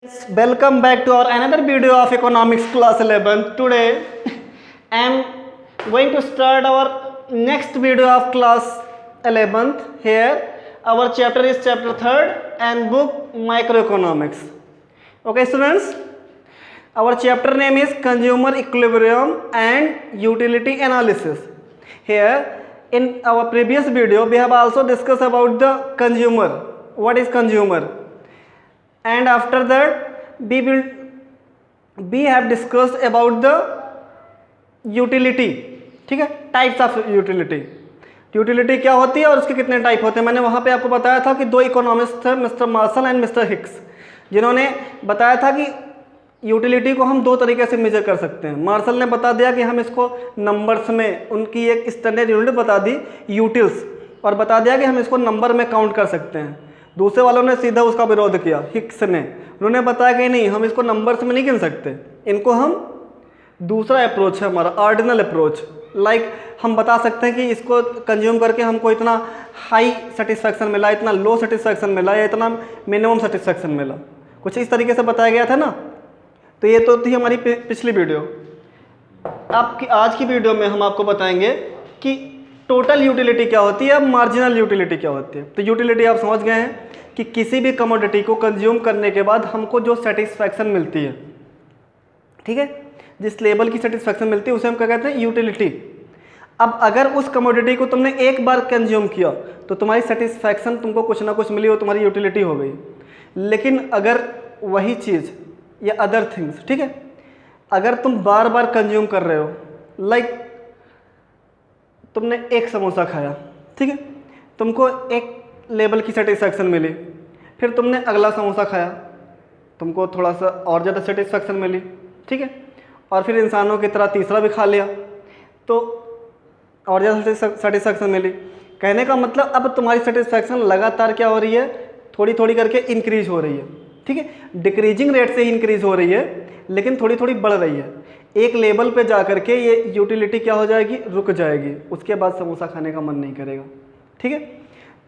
Welcome back to our another video of economics class 11. Today I am going to start our next video of class 11th. Here our chapter is chapter 3rd and book microeconomics. Okay students, our chapter name is consumer equilibrium and utility analysis. Here in our previous video we have also discussed about the consumer. What is consumer? And after that we have discussed about the utility. ठीक है, types of utility. Utility क्या होती है और उसके कितने type होते हैं. मैंने वहाँ पे आपको बताया था कि दो इकोनॉमिस्ट थे, mister martial and mister Hicks, जिन्होंने बताया था कि यूटिलिटी को हम दो तरीके से मेजर कर सकते हैं. मार्शल ने बता दिया कि हम इसको नंबर्स में, उनकी एक स्टैंडर्ड यूनिट बता दी यूटिल्स, और बता दिया कि हम इसको नंबर में काउंट कर सकते हैं. दूसरे वालों ने सीधा उसका विरोध किया, हिक्स ने. उन्होंने बताया कि नहीं, हम इसको नंबर्स में नहीं गिन सकते, इनको हम दूसरा अप्रोच है हमारा, ऑर्डिनल अप्रोच. लाइक हम बता सकते हैं कि इसको कंज्यूम करके हमको इतना हाई सेटिस्फैक्शन मिला, इतना लो सेटिस्फैक्शन मिला, या इतना मिनिमम सेटिस्फैक्शन मिला. कुछ इस तरीके से बताया गया था ना. तो ये तो थी हमारी पिछली वीडियो. आपकी आज की वीडियो में हम आपको बताएंगे कि टोटल यूटिलिटी क्या होती है, मार्जिनल यूटिलिटी क्या होती है. तो यूटिलिटी आप समझ गए हैं कि किसी भी कमोडिटी को कंज्यूम करने के बाद हमको जो सेटिस्फैक्शन मिलती है, ठीक है, जिस लेवल की सेटिस्फैक्शन मिलती है उसे हम क्या कहते हैं, यूटिलिटी. अब अगर उस कमोडिटी को तुमने एक बार कंज्यूम किया तो तुम्हारी सेटिस्फैक्शन, तुमको कुछ ना कुछ मिली हो, तुम्हारी यूटिलिटी हो गई. लेकिन अगर वही चीज़ या अदर थिंग्स, ठीक है, अगर तुम बार बार कंज्यूम कर रहे हो, लाइक तुमने एक समोसा खाया, ठीक है, तुमको एक लेवल की सेटिस्फैक्शन मिली, फिर तुमने अगला समोसा खाया, तुमको थोड़ा सा और ज़्यादा सेटिस्फैक्शन मिली, ठीक है, और फिर इंसानों की तरह तीसरा भी खा लिया तो और ज़्यादा सेटिस्फैक्शन मिली. कहने का मतलब अब तुम्हारी सेटिस्फैक्शन लगातार क्या हो रही है, थोड़ी थोड़ी करके इंक्रीज हो रही है. ठीक है, डिक्रीजिंग रेट से ही इंक्रीज हो रही है, लेकिन थोड़ी थोड़ी बढ़ रही है. एक लेवल पे जा करके ये यूटिलिटी क्या हो जाएगी, रुक जाएगी. उसके बाद समोसा खाने का मन नहीं करेगा. ठीक है,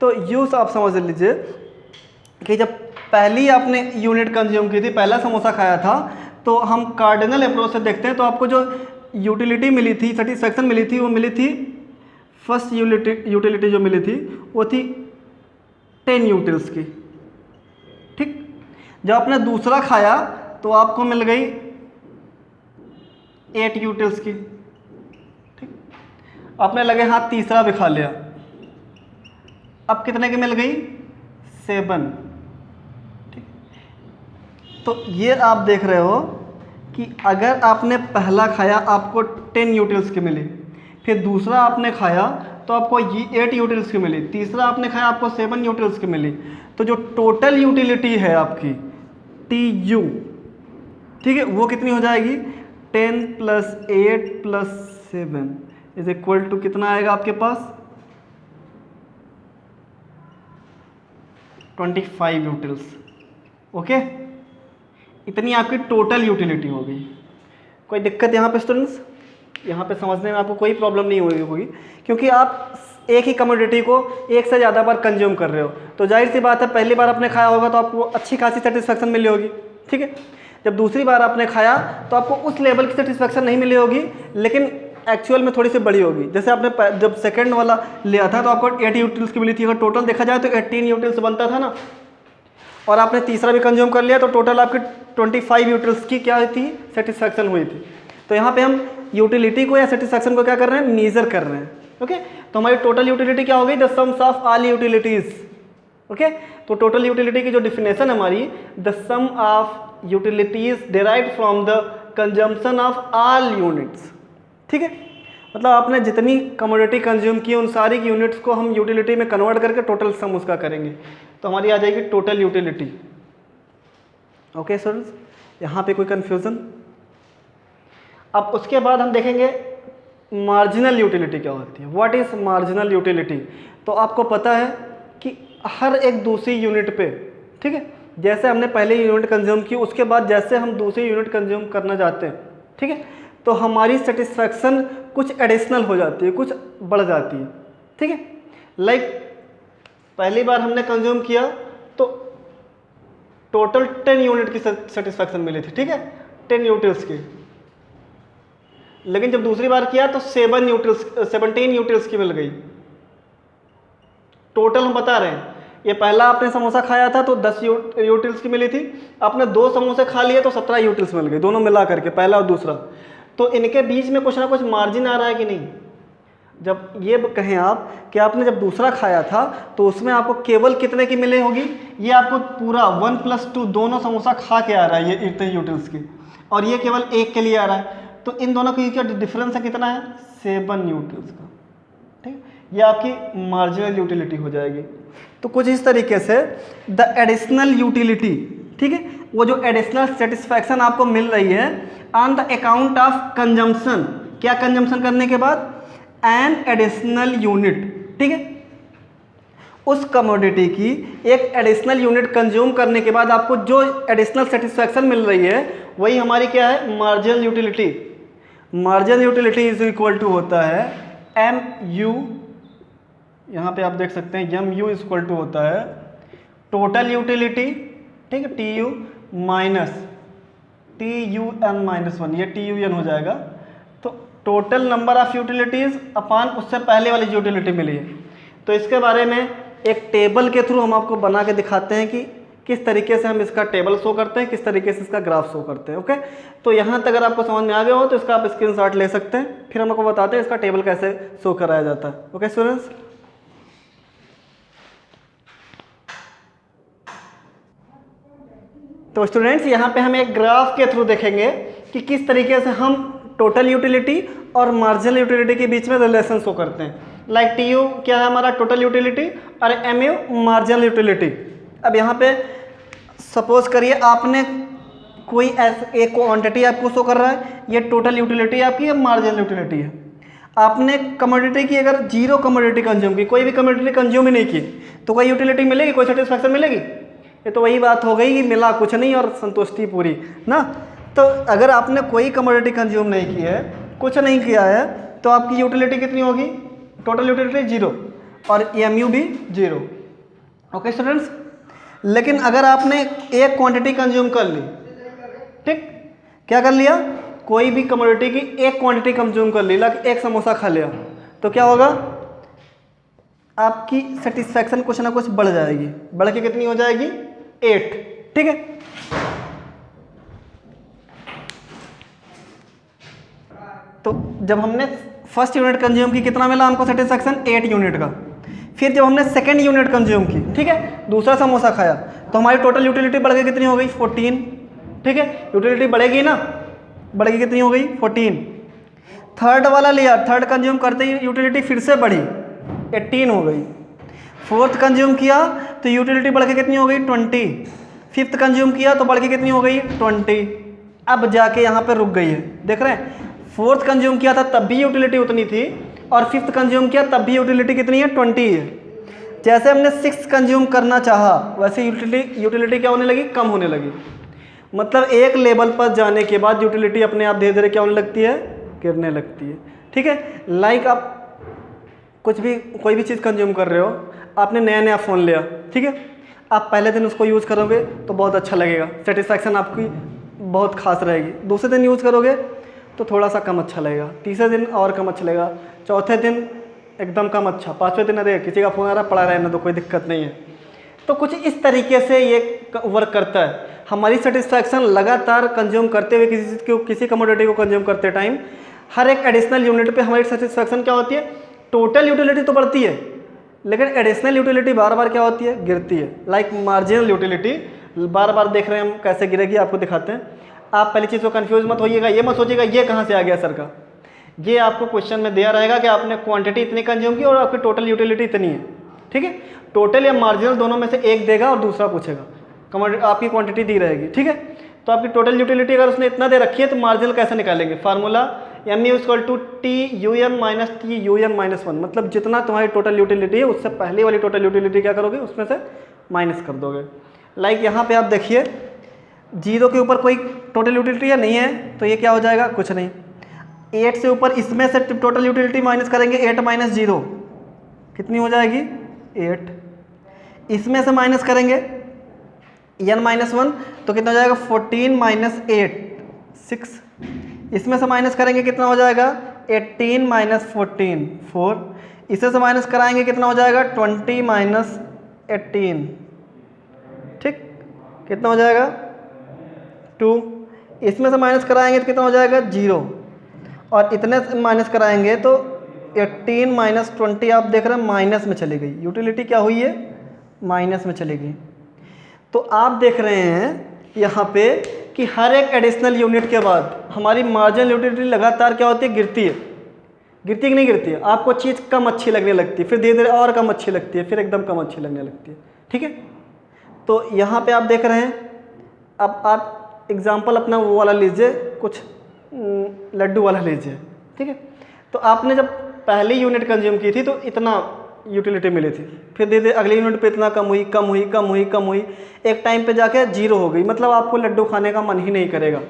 तो यूज़ आप समझ लीजिए कि जब पहली आपने यूनिट कंज्यूम की थी, पहला समोसा खाया था, तो हम कार्डिनल अप्रोच से देखते हैं. तो आपको जो यूटिलिटी मिली थी, सेटिस्फैक्शन मिली थी, वो मिली थी, फर्स्ट यूटिलिटी जो मिली थी वो थी 10 यूटिल्स की. ठीक, जब आपने दूसरा खाया तो आपको मिल गई 8 यूटिल्स की. ठीक, आपने लगे हाथ तीसरा भी खा लिया, अब कितने की मिल गई, 7. ठीक, तो ये आप देख रहे हो कि अगर आपने पहला खाया आपको 10 यूटिल्स की मिली, फिर दूसरा आपने खाया तो आपको 8 यूटिल्स की मिली, तीसरा आपने खाया आपको 7 यूटिल्स की मिली. तो जो टोटल यूटिलिटी है आपकी TU, ठीक है, वो कितनी हो जाएगी, 10 + 8 + 7 इज इक्वल टू कितना आएगा आपके पास, 25 यूटिल्स. ओके, इतनी आपकी टोटल यूटिलिटी हो गई. कोई दिक्कत यहाँ पे स्टूडेंट्स, यहाँ पे समझने में आपको कोई प्रॉब्लम नहीं होगी, क्योंकि आप एक ही कमोडिटी को एक से ज़्यादा बार कंज्यूम कर रहे हो. तो जाहिर सी बात है, पहली बार आपने खाया होगा तो आपको अच्छी खासी सेटिस्फैक्शन मिली होगी. ठीक है, जब दूसरी बार आपने खाया तो आपको उस लेवल की सेटिस्फैक्शन नहीं मिली होगी, लेकिन एक्चुअल में थोड़ी सी बड़ी होगी. जैसे आपने जब सेकंड वाला लिया था तो आपको 8 यूटिल्स की मिली थी. अगर टोटल देखा जाए तो 18 यूटिल्स बनता था ना, और आपने तीसरा भी कंज्यूम कर लिया तो टोटल आपकी 25 यूटिल्स की क्या थी, सेटिस्फैक्शन हुई थी. तो यहाँ पे हम यूटिलिटी को या सेटिस्फैक्शन को क्या कर रहे हैं, मेजर कर रहे हैं. ओके, तो हमारी टोटल यूटिलिटी क्या हो गई, the sums of all utilities. Okay, तो टोटल यूटिलिटी की जो डिफिनेशन है हमारी, the sum of utilities derived from the consumption of all units. ठीक है, मतलब आपने जितनी कमोडिटी कंज्यूम की उन सारी यूनिट्स को हम यूटिलिटी में कन्वर्ट करके टोटल सम उसका करेंगे, तो हमारी आ जाएगी टोटल यूटिलिटी. ओके स्टूडेंट्स, यहाँ पे कोई कन्फ्यूज़न. अब उसके बाद हम देखेंगे मार्जिनल यूटिलिटी क्या होती है. What is marginal utility. तो आपको पता है कि हर एक दूसरी यूनिट पे, ठीक है, जैसे हमने पहले यूनिट कंज्यूम की, उसके बाद जैसे हम दूसरी यूनिट कंज्यूम करना चाहते हैं, ठीक है, तो हमारी सेटिस्फैक्शन कुछ एडिशनल हो जाती है, कुछ बढ़ जाती है. ठीक है, लाइक पहली बार हमने कंज्यूम किया तो टोटल 10 यूनिट की सेटिस्फैक्शन मिली थी, ठीक है, 10 यूटिल्स की। लेकिन जब दूसरी बार किया तो 17 यूटिल्स की मिल गई। टोटल हम बता रहे हैं, ये पहला आपने समोसा खाया था तो 10 यूटिल्स की मिली थी, आपने 2 समोसे खा लिए तो 17 यूटिल्स मिल गई, दोनों मिला करके, पहला और दूसरा। तो इनके बीच में कुछ ना कुछ मार्जिन आ रहा है कि नहीं? जब ये कहें आप कि आपने जब दूसरा खाया था तो उसमें आपको केवल कितने की मिली होगी, ये आपको पूरा 1+2 दोनों समोसा खा के आ रहा है ये इतने यूटिल्स की, और ये केवल एक के लिए आ रहा है। तो इन दोनों की क्या डिफरेंस है, कितना है, 7 यूटिल्स का, ठीक। ये आपकी मार्जिनल यूटिलिटी हो जाएगी। तो कुछ इस तरीके से द एडिशनल यूटिलिटी, ठीक है, वो जो एडिशनल सेटिस्फैक्शन आपको मिल रही है on the account of consumption, क्या कंजम्पशन करने के बाद, एन एडिशनल यूनिट, ठीक है, उस कमोडिटी की एक एडिशनल यूनिट कंज्यूम करने के बाद आपको जो एडिशनल सेटिस्फैक्शन मिल रही है वही हमारी क्या है, marginal utility. Marginal utility is equal to होता है एम यू, यहाँ पे आप देख सकते हैं M U is equal to होता है टोटल यूटिलिटी, ठीक है, T U minus T U N minus 1, ये टी यू एन हो जाएगा। तो total number of utilities upon उससे पहले वाली यूटिलिटी मिली है। तो इसके बारे में एक टेबल के थ्रू हम आपको बना के दिखाते हैं कि किस तरीके से हम इसका टेबल शो करते हैं, किस तरीके से इसका ग्राफ शो करते हैं। ओके, तो यहाँ तक अगर आपको समझ में आ गया हो तो इसका आप स्क्रीनशॉट ले सकते हैं, फिर हम आपको बताते हैं इसका टेबल कैसे शो कराया जाता है। ओके स्टूडेंट्स, तो स्टूडेंट्स यहाँ पे हम एक ग्राफ के थ्रू देखेंगे कि किस तरीके से हम टोटल यूटिलिटी और मार्जिनल यूटिलिटी के बीच में रिलेशन शो करते हैं। लाइक टी यू क्या है हमारा टोटल यूटिलिटी और एम यू मार्जिनल यूटिलिटी। अब यहाँ पे सपोज करिए आपने कोई एक क्वांटिटी आपको शो कर रहा है, ये टोटल यूटिलिटी आपकी है, मार्जिनल यूटिलिटी है। आपने कमोडिटी की अगर जीरो कमोडिटी कंज्यूम की, कोई भी कमोडिटी कंज्यूम ही नहीं की, तो कोई यूटिलिटी मिलेगी, कोई सेटिस्फैक्शन मिलेगी? ये तो वही बात हो गई कि मिला कुछ नहीं और संतुष्टि पूरी ना। तो अगर आपने कोई कमोडिटी कंज्यूम नहीं की है, कुछ नहीं किया है, तो आपकी यूटिलिटी कितनी होगी? टोटल यूटिलिटी 0 और एमयू भी 0। ओके स्टूडेंट्स, लेकिन अगर आपने एक क्वांटिटी कंज्यूम कर ली, ठीक, क्या कर लिया, कोई भी कमोडिटी की एक क्वांटिटी कंज्यूम कर ली, लाइक एक समोसा खा लिया, तो क्या होगा, आपकी सेटिस्फैक्शन कुछ ना कुछ बढ़ जाएगी। बढ़ के कितनी हो जाएगी? 8। ठीक है, तो जब हमने फर्स्ट यूनिट कंज्यूम की कितना मिला हमको सेटिस्फैक्शन? 8 यूनिट का। फिर जब हमने सेकेंड यूनिट कंज्यूम की, ठीक है, दूसरा समोसा खाया, तो हमारी टोटल यूटिलिटी बढ़ गई, कितनी हो गई? 14। ठीक है, यूटिलिटी बढ़ेगी ना, बढ़ेगी, कितनी हो गई? 14। थर्ड वाला लिया, थर्ड कंज्यूम करते ही यूटिलिटी फिर से बढ़ी, 18 हो गई। फोर्थ कंज्यूम किया तो यूटिलिटी बढ़ के कितनी हो गई? 20। फिफ्थ कंज्यूम किया तो बढ़ के कितनी हो गई? 20। अब जाके यहाँ पे रुक गई है, देख रहे हैं, फोर्थ कंज्यूम किया था तब भी यूटिलिटी उतनी थी, और फिफ्थ कंज्यूम किया तब भी यूटिलिटी कितनी है? 20 है। जैसे हमने सिक्स कंज्यूम करना चाहा वैसे यूटिलिटी क्या होने लगी? कम होने लगी। मतलब एक लेवल पर जाने के बाद यूटिलिटी अपने आप धीरे धीरे क्या होने लगती है? गिरने लगती है। ठीक है, लाइक आप कुछ भी कोई भी चीज़ कंज्यूम कर रहे हो, आपने नया नया फ़ोन लिया, ठीक है, आप पहले दिन उसको यूज़ करोगे तो बहुत अच्छा लगेगा, सेटिस्फैक्शन आपकी बहुत खास रहेगी। दूसरे दिन यूज़ करोगे तो थोड़ा सा कम अच्छा लगेगा, तीसरे दिन और कम अच्छा लगेगा, चौथे दिन एकदम कम अच्छा, पाँचवें दिन अरे किसी का फ़ोन आ रहा पड़ा रहने दो, कोई दिक्कत नहीं है। तो कुछ इस तरीके से ये वर्क करता है। हमारी सेटिस्फैक्शन लगातार कंज्यूम करते हुए किसी कमोडिटी को कंज्यूम करते टाइम हर एक एडिशनल यूनिट पे हमारी सेटिस्फैक्शन क्या होती है? टोटल यूटिलिटी तो बढ़ती है, लेकिन एडिशनल यूटिलिटी बार बार क्या होती है? गिरती है। लाइक मार्जिनल यूटिलिटी बार बार देख रहे हैं हम कैसे गिरेगी, आपको दिखाते हैं। आप पहली चीज़ को कंफ्यूज मत होइएगा, ये मत सोचिएगा ये कहाँ से आ गया सर का, ये आपको क्वेश्चन में दिया रहेगा कि आपने क्वांटिटी इतनी कंज्यूम की और आपकी टोटल यूटिलिटी इतनी है। ठीक है, टोटल या मार्जिनल दोनों में से एक देगा और दूसरा पूछेगा, आपकी क्वांटिटी दी रहेगी। ठीक है, तो आपकी टोटल यूटिलिटी अगर उसने इतना दे रखी है तो मार्जिनल कैसे निकालेंगे? फार्मूला MU = TUM - TUM - 1, मतलब जितना तुम्हारी टोटल यूटिलिटी है उससे पहले वाली टोटल यूटिलिटी क्या करोगे? उसमें से माइनस कर दोगे। लाइक यहाँ पे आप देखिए 0 के ऊपर कोई टोटल यूटिलिटी या नहीं है, तो ये क्या हो जाएगा? कुछ नहीं। 8 से ऊपर इसमें से टोटल यूटिलिटी माइनस करेंगे, 8 - 0 कितनी हो जाएगी? 8। इसमें से माइनस करेंगे n-1 तो कितना हो जाएगा 14 माइनस 8 6, इसमें से माइनस करेंगे कितना हो जाएगा 18 माइनस 14 4, इसे से माइनस कराएंगे कितना हो जाएगा 20 माइनस 18, ठीक, कितना हो जाएगा 2, इसमें से माइनस कराएंगे तो कितना हो जाएगा 0, और इतने से माइनस कराएंगे तो 18 माइनस 20 आप देख रहे हैं माइनस में चली गई, यूटिलिटी क्या हुई है माइनस में चली गई। तो आप देख रहे हैं यहाँ पे कि हर एक एडिशनल यूनिट के बाद हमारी मार्जिनल यूटिलिटी लगातार क्या होती है गिरती है, गिरती कि नहीं गिरती है, आपको चीज़ कम अच्छी लगने लगती है, फिर धीरे धीरे और कम अच्छी लगती है, फिर एकदम कम अच्छी लगने लगती है, ठीक है। तो यहाँ पे आप देख रहे हैं, अब आप एग्जाम्पल अपना वो वाला लीजिए, कुछ लड्डू वाला लीजिए, ठीक है। तो आपने जब पहली यूनिट कंज्यूम की थी तो इतना यूटिलिटी मिली थी, फिर धीरे धीरे अगली यूनिट पे इतना कम हुई कम हुई कम हुई कम हुई, एक टाइम पे जाके 0 हो गई, मतलब आपको लड्डू खाने का मन ही नहीं करेगा।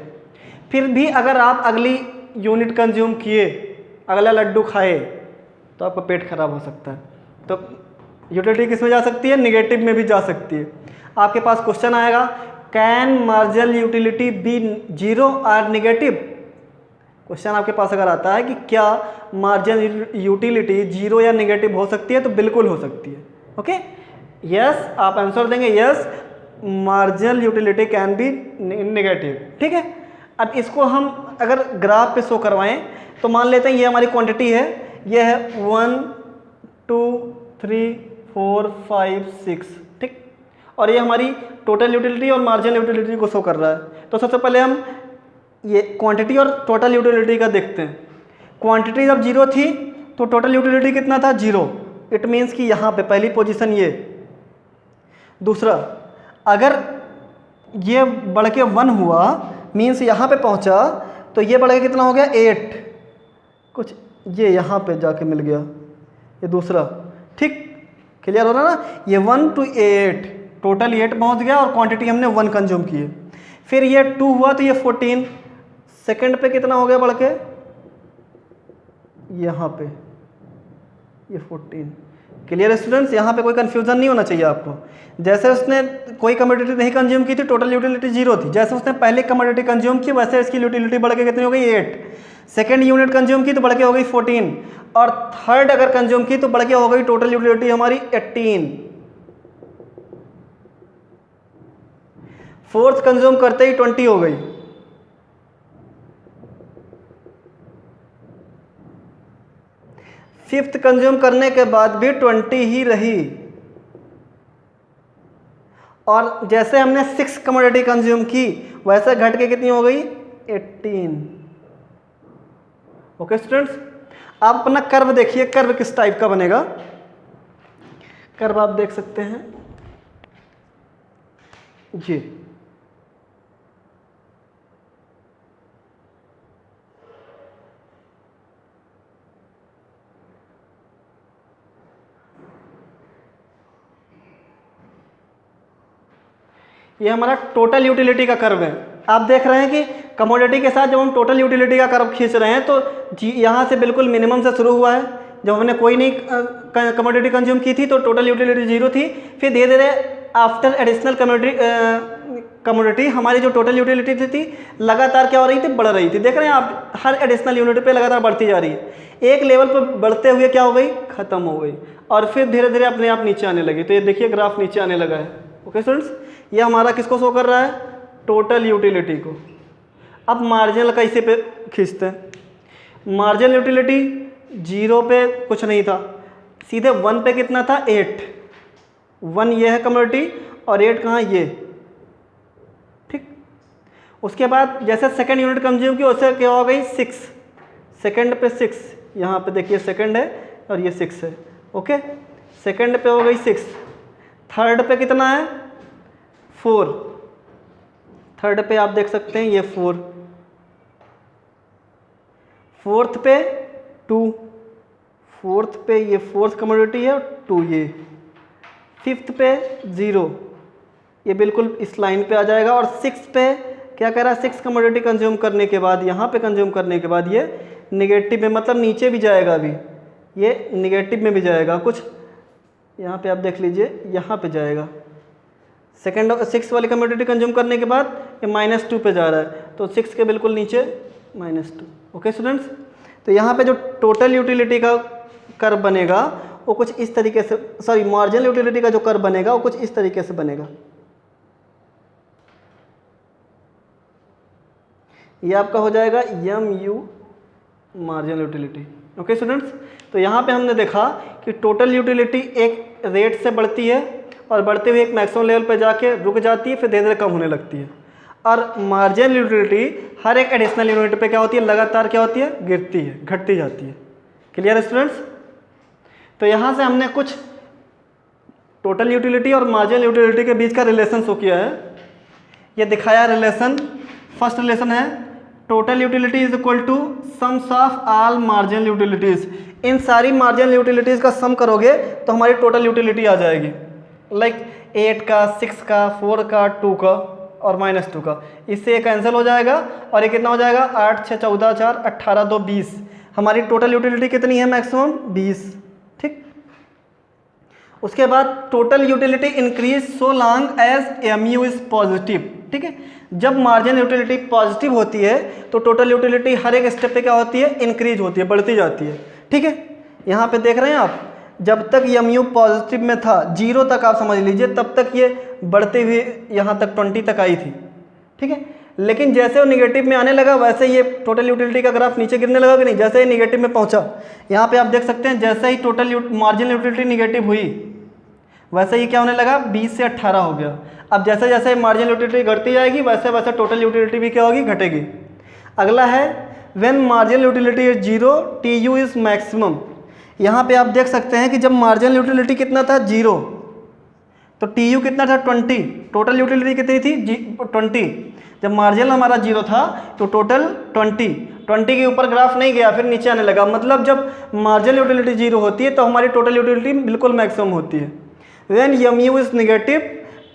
फिर भी अगर आप अगली यूनिट कंज्यूम किए, अगला लड्डू खाए, तो आपका पेट खराब हो सकता है। तो यूटिलिटी किस में जा सकती है, निगेटिव में भी जा सकती है। आपके पास क्वेश्चन आएगा, कैन मार्जिनल यूटिलिटी बी 0 और नेगेटिव। क्वेश्चन आपके पास अगर आता है कि क्या मार्जिनल यूटिलिटी 0 या नेगेटिव हो सकती है, तो बिल्कुल हो सकती है। ओके, यस, आप आंसर देंगे yes, marginal utility can be negative, ठीक है। अब इसको हम अगर ग्राफ पे शो करवाएं तो मान लेते हैं ये हमारी क्वांटिटी है, ये है 1 2 3 4 5 6, ठीक, और ये हमारी टोटल यूटिलिटी और मार्जिनल यूटिलिटी को शो कर रहा है। तो सबसे पहले हम ये क्वांटिटी और टोटल यूटिलिटी का देखते हैं। क्वांटिटी जब 0 थी तो टोटल यूटिलिटी कितना था 0, इट मीन्स कि यहाँ पे पहली पोजीशन ये। दूसरा, अगर ये बढ़ के 1 हुआ मीन्स यहाँ पे पहुँचा, तो ये बढ़ के कितना हो गया 8, कुछ ये यहाँ पे जाके मिल गया, ये दूसरा, ठीक, क्लियर हो रहा ना। ये 1 to 8 टोटल 8 पहुँच गया और क्वांटिटी हमने 1 कंज्यूम किए। फिर ये 2 हुआ तो ये 14, सेकंड पे कितना हो गया बढ़ के यहाँ पे ये 14। क्लियर स्टूडेंट्स, यहाँ पे कोई कंफ्यूजन नहीं होना चाहिए आपको। जैसे उसने कोई कमोडिटी नहीं कंज्यूम की थी, टोटल यूटिलिटी 0 थी, जैसे उसने पहले कमोडिटी कंज्यूम की वैसे इसकी यूटिलिटी बढ़ के कितनी हो गई 8, सेकंड यूनिट कंज्यूम की तो बढ़ के हो गई 14, और थर्ड अगर कंज्यूम की तो बढ़ के हो गई टोटल यूटिलिटी हमारी 18। फोर्थ कंज्यूम करते ही 20 हो गई। फिफ्थ कंज्यूम करने के बाद भी 20 ही रही, और जैसे हमने 6 कमोडिटी कंज्यूम की वैसे घट के कितनी हो गई 18। ओके स्टूडेंट्स, आप अपना कर्व देखिए, कर्व किस टाइप का बनेगा। कर्व आप देख सकते हैं ये हमारा टोटल यूटिलिटी का कर्व है। आप देख रहे हैं कि कमोडिटी के साथ जब हम टोटल यूटिलिटी का कर्व खींच रहे हैं तो यहाँ से बिल्कुल मिनिमम से शुरू हुआ है। जब हमने कोई नहीं कमोडिटी कंज्यूम की थी तो टोटल यूटिलिटी 0 थी। फिर धीरे धीरे आफ्टर एडिशनल कमोडिटी हमारी जो टोटल यूटिलिटी थी लगातार क्या हो रही थी, बढ़ रही थी। देख रहे हैं आप, हर एडिशनल यूनिट पे लगातार बढ़ती जा रही है। एक लेवल पर बढ़ते हुए क्या हो गई, खत्म हो गई, और फिर धीरे धीरे अपने आप नीचे आने लगी। तो ये देखिए ग्राफ नीचे आने लगा है। ओके स्टूडेंट्स, ये हमारा किसको शो कर रहा है, टोटल यूटिलिटी को। अब मार्जिनल कैसे पे खींचते हैं। मार्जिनल यूटिलिटी 0 पे कुछ नहीं था, सीधे 1 पे कितना था 8। 1 ये है कमोडिटी और 8 कहाँ ये, ठीक। उसके बाद जैसे सेकंड यूनिट कंज्यूम की उससे क्या हो गई 6, सेकंड पे 6, यहाँ पे देखिए सेकंड है और ये 6 है। ओके, सेकंड पे हो गई 6, थर्ड पे कितना है 4, थर्ड पे आप देख सकते हैं ये 4, फोर्थ पे 2, फोर्थ पे ये फोर्थ कमोडिटी है 2 ये, फिफ्थ पे 0, ये बिल्कुल इस लाइन पे आ जाएगा। और 6 पे क्या कह रहा है, 6 कमोडिटी कंज्यूम करने के बाद यहाँ पे कंज्यूम करने के बाद ये निगेटिव में, मतलब नीचे भी जाएगा, अभी ये निगेटिव में भी जाएगा। कुछ यहाँ पे आप देख लीजिए, यहाँ पे जाएगा सेकेंड 6 वाली कम्यूटेटिव कंज्यूम करने के बाद ये -2 पे जा रहा है, तो 6 के बिल्कुल नीचे -2। ओके स्टूडेंट्स, तो यहाँ पे जो टोटल यूटिलिटी का कर्व बनेगा वो कुछ इस तरीके से, सॉरी मार्जिनल यूटिलिटी का जो कर्व बनेगा वो कुछ इस तरीके से बनेगा। ये आपका हो जाएगा MU marginal utility. Okay students, तो यहाँ पे हमने देखा कि टोटल यूटिलिटी एक रेट से बढ़ती है और बढ़ते हुए एक मैक्सिमम लेवल पे जाके रुक जाती है, फिर धीरे धीरे कम होने लगती है। और मार्जिनल यूटिलिटी हर एक एडिशनल यूनिट पे क्या होती है, लगातार क्या होती है, गिरती है, घटती जाती है। क्लियर है स्टूडेंट्स? तो यहाँ से हमने कुछ टोटल यूटिलिटी और मार्जिनल यूटिलिटी के बीच का रिलेशन शो किया है। ये दिखाया रिलेशन, फर्स्ट रिलेशन है total utility is equal to sums of all marginal utilities. इन सारी मार्जिनल यूटिलिटीज का सम करोगे तो हमारी टोटल यूटिलिटी आ जाएगी, लाइक 8 का, 6 का, 4 का, 2 का और -2 का। इससे ये कैंसिल हो जाएगा और ये कितना हो जाएगा, 8 6 14 4 18 2 20। हमारी टोटल यूटिलिटी कितनी है, मैक्सिमम 20। ठीक, उसके बाद total utility increase so long as MU is positive. ठीक है, जब मार्जिनल यूटिलिटी पॉजिटिव होती है तो टोटल यूटिलिटी हर एक स्टेप पे क्या होती है, इंक्रीज होती है, बढ़ती जाती है। ठीक है, यहाँ पे देख रहे हैं आप, जब तक MU पॉजिटिव में था 0 तक आप समझ लीजिए, तब तक ये बढ़ते हुए यहाँ तक 20 तक आई थी। ठीक है, लेकिन जैसे वो निगेटिव में आने लगा वैसे ये टोटल यूटिलिटी का ग्राफ नीचे गिरने लगा कि नहीं, जैसे ही निगेटिव में पहुँचा, यहाँ पे आप देख सकते हैं जैसे ही टोटल मार्जिनल यूटिलिटी निगेटिव हुई वैसे ही क्या होने लगा, 20 से 18 हो गया। अब जैसे जैसे मार्जिनल यूटिलिटी घटती जाएगी वैसे वैसे टोटल यूटिलिटी भी क्या होगी, घटेगी। अगला है when marginal utility is 0 TU is maximum. यहाँ पे आप देख सकते हैं कि जब मार्जिनल यूटिलिटी कितना था, 0, तो TU कितना था, 20। टोटल यूटिलिटी कितनी थी, 20। जब मार्जिनल हमारा 0 था तो टोटल 20 के ऊपर ग्राफ नहीं गया, फिर नीचे आने लगा। मतलब जब मार्जिनल यूटिलिटी 0 होती है तो हमारी टोटल यूटिलिटी बिल्कुल मैक्सिमम होती है। When MU is negative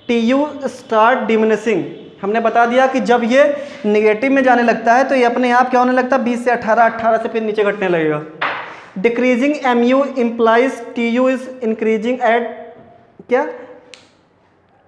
TU start diminishing. हमने बता दिया कि जब ये नेगेटिव में जाने लगता है तो ये अपने आप क्या होने लगता है, 20 से 18, 18 से फिर नीचे घटने लगेगा। Decreasing MU implies TU is increasing at क्या,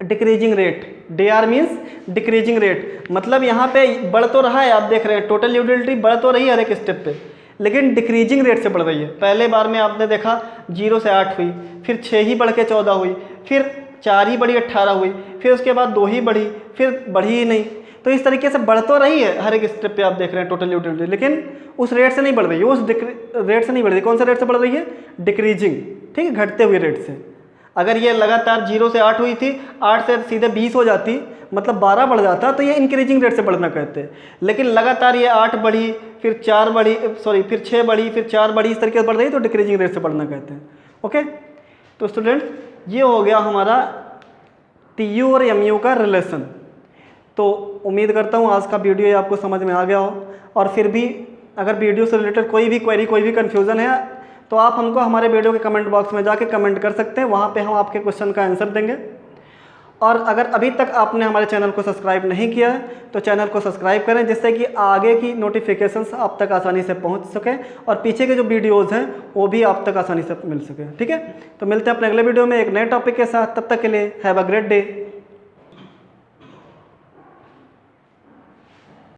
decreasing rate. DR means decreasing rate, मतलब यहाँ पे बढ़ तो रहा है, आप देख रहे हैं टोटल यूटिलिटी बढ़ तो रही है हर एक स्टेप पे, लेकिन डिक्रीजिंग रेट से बढ़ रही है। पहले बार में आपने देखा 0 से 8 हुई, फिर 6 ही बढ़ के 14 हुई, फिर 4 ही बढ़ी 18 हुई, फिर उसके बाद 2 ही बढ़ी, फिर बढ़ी ही नहीं। तो इस तरीके से बढ़ तो रही है हर एक स्टेप पे, आप देख रहे हैं टोटल यूटिलिटी, लेकिन उस रेट से नहीं बढ़ रही है, उस रेट से नहीं बढ़ रही। कौन सा रेट से बढ़ रही है, डिक्रीजिंग। ठीक है, घटते हुए रेट से। अगर ये लगातार 0 से 8 हुई थी, 8 से सीधे 20 हो जाती, मतलब 12 बढ़ जाता, तो ये इंक्रीजिंग रेट से बढ़ना कहते हैं। लेकिन लगातार ये 8 बढ़ी, फिर 4 बढ़ी, सॉरी फिर 6 बढ़ी, फिर 4 बढ़ी, इस तरीके से बढ़ रही तो डिक्रीजिंग रेट से बढ़ना कहते हैं। ओके, तो स्टूडेंट्स ये हो गया हमारा TU और MU का रिलेशन। तो उम्मीद करता हूँ आज का वीडियो आपको समझ में आ गया हो, और फिर भी अगर वीडियो से रिलेटेड कोई भी क्वेरी, कोई भी कन्फ्यूज़न है तो आप हमको हमारे वीडियो के कमेंट बॉक्स में जाके कमेंट कर सकते हैं, वहाँ पे हम आपके क्वेश्चन का आंसर देंगे। और अगर अभी तक आपने हमारे चैनल को सब्सक्राइब नहीं किया है तो चैनल को सब्सक्राइब करें, जिससे कि आगे की नोटिफिकेशंस आप तक आसानी से पहुंच सकें और पीछे के जो वीडियोस हैं वो भी आप तक आसानी से मिल सके। ठीक है, तो मिलते हैं अपने अगले वीडियो में एक नए टॉपिक के साथ। तब तक के लिए हैव अ ग्रेट डे।